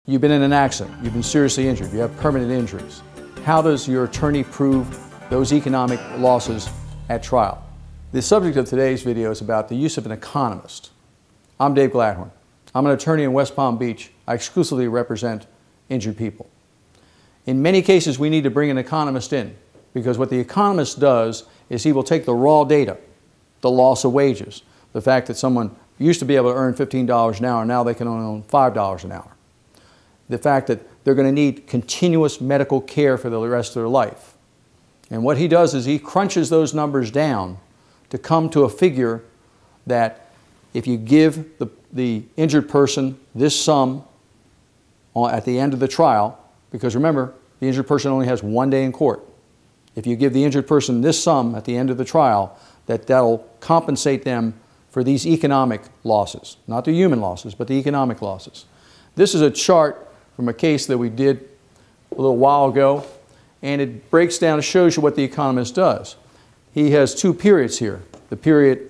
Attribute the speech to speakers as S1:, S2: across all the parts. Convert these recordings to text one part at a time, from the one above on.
S1: You've been in an accident, you've been seriously injured, you have permanent injuries. How does your attorney prove those economic losses at trial? The subject of today's video is about the use of an economist. I'm Dave Glatthorn. I'm an attorney in West Palm Beach. I exclusively represent injured people. In many cases, we need to bring an economist in because what the economist does is he will take the raw data, the loss of wages, the fact that someone used to be able to earn $15 an hour, now they can only earn $5 an hour. The fact that they're going to need continuous medical care for the rest of their life. And what he does is he crunches those numbers down to come to a figure that if you give the injured person this sum at the end of the trial, because remember, the injured person only has one day in court. If you give the injured person this sum at the end of the trial, that'll compensate them for these economic losses, not the human losses, but the economic losses. This is a chart from a case that we did a little while ago, and it breaks down and shows you what the economist does. He has two periods here, the period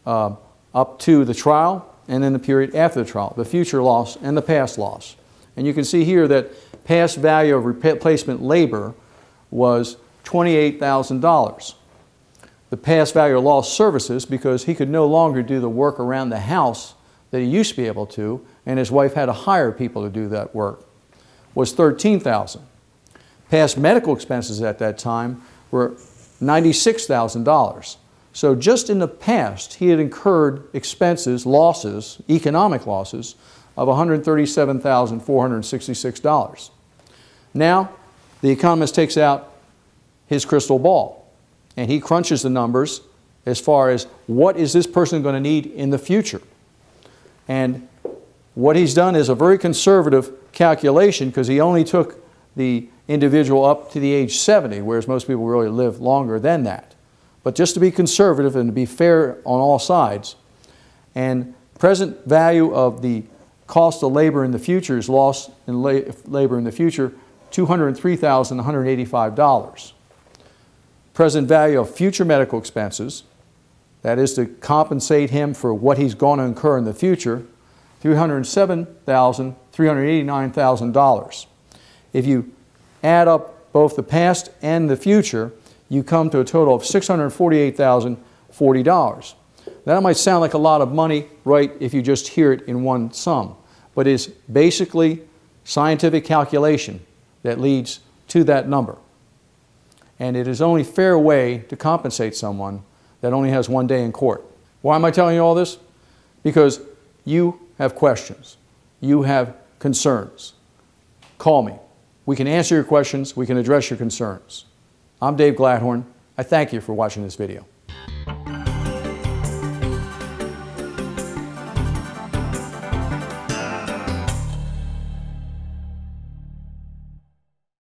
S1: up to the trial and then the period after the trial, the future loss and the past loss. And you can see here that past value of replacement labor was $28,000. The past value of lost services, because he could no longer do the work around the house that he used to be able to, and his wife had to hire people to do that work, was $13,000. Past medical expenses at that time were $96,000. So just in the past, he had incurred expenses, losses, economic losses, of $137,466. Now, the economist takes out his crystal ball, and he crunches the numbers as far as what is this person going to need in the future. And what he's done is a very conservative calculation because he only took the individual up to the age 70, whereas most people really live longer than that. But just to be conservative and to be fair on all sides, and present value of the cost of labor in the future is loss in labor in the future, $203,185. Present value of future medical expenses, that is to compensate him for what he's going to incur in the future, $307,389,000. If you add up both the past and the future, you come to a total of $648,040. That might sound like a lot of money, right, if you just hear it in one sum, but it's basically scientific calculation that leads to that number. And it is only fair way to compensate someone that only has one day in court. Why am I telling you all this? Because you have questions. You have concerns. Call me. We can answer your questions. We can address your concerns. I'm Dave Glatthorn. I thank you for watching this video.